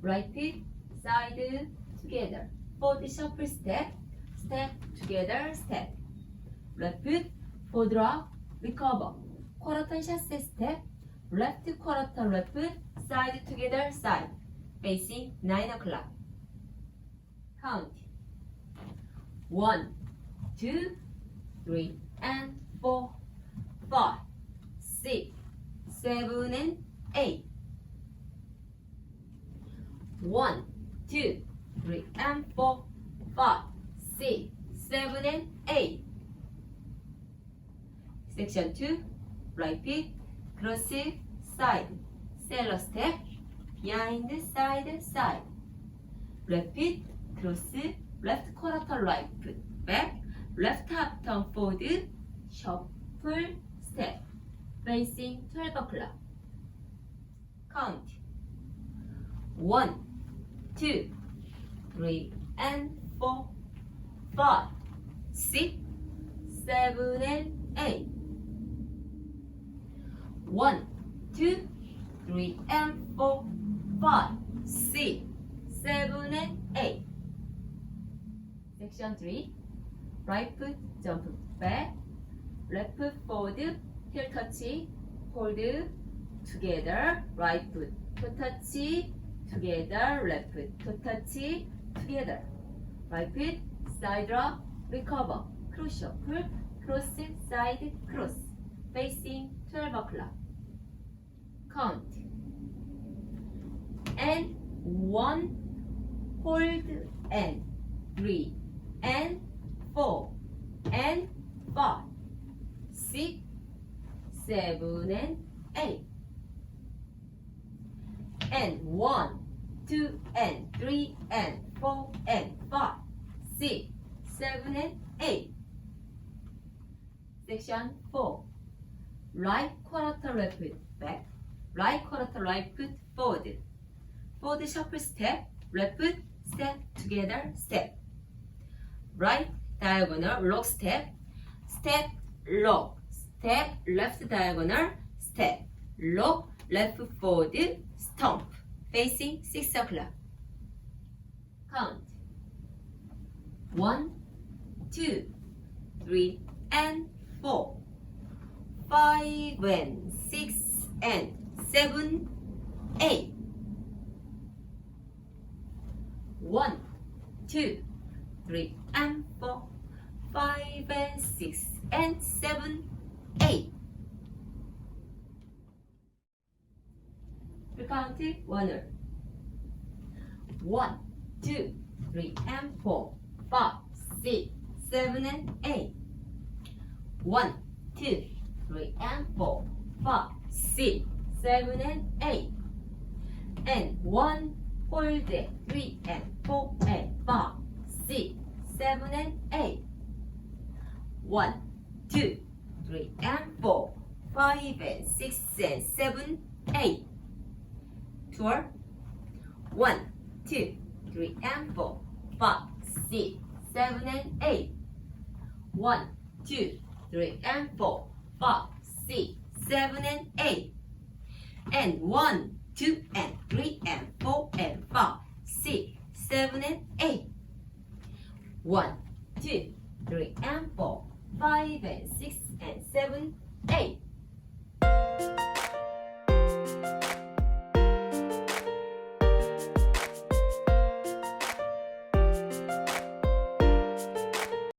right foot, side, together. Forward shuffle step, step, together, step. Left foot, forward drop, recover. Quarter turn chasse step, left quarter turn left foot, side, together, side. Facing 9 o'clock. Count. 1, 2, 3, and 4, 5, 6, 7, and 8. 1, 2, 3, and 4, 5, 6, 7, and 8. Section 2, right foot, cross, side, cello step, behind, side, side. Left foot, cross, left quarter turn right foot, back, left half turn forward, shuffle step, facing 12 o'clock. Count. 1, 2, 3, and 4, 5, 6, 7, and 8. 1, 2, 3, and 4, 5, 6, 7, and 8. Section 3. Right foot, jump back, left foot forward, heel touch, hold, together, right foot, toe touch, together, left foot, toe touch, together. Right foot, side drop, recover, cross shuffle, cross, side, cross, facing 12 o'clock. Count. And 1, hold, and 3, and 4, and 5, 6, 7, and 8. And 1, 2, and 3, and 4, and 5, 6, 7, and 8. Section 4. Right quarter left foot back, right quarter right foot forward. Forward shuffle step, left foot step, together, step. Right diagonal lock step, step, lock, step, left diagonal, step, lock, left foot forward, stomp, facing 6 o'clock. Count. 1, 2, 3, and 4, 5, and 6, and 7, 8. 1, 2, 3, and 4, 5, and 6, and 7, 8. Recount one. 1, 2, 3, and 4, 5, 6, 7, and 8. 1, 2, 3, and 4, 5, 6, 7, and 8. And 1, hold, 3, and 4, and 5, 6, 7, and 8. 1, 2, 3, and 4, 5, and 6, and 7, 8. Tour. 1, 2, 3, and 4, 5, 6, 7, and 8. 1, 2, 3, and 4, 5, 6, 7, and 8. And 1, 2, and 3, and 4, and 5, 6, 7, and 8. 1, 2, 3, and 4, 5, and 6, and 7,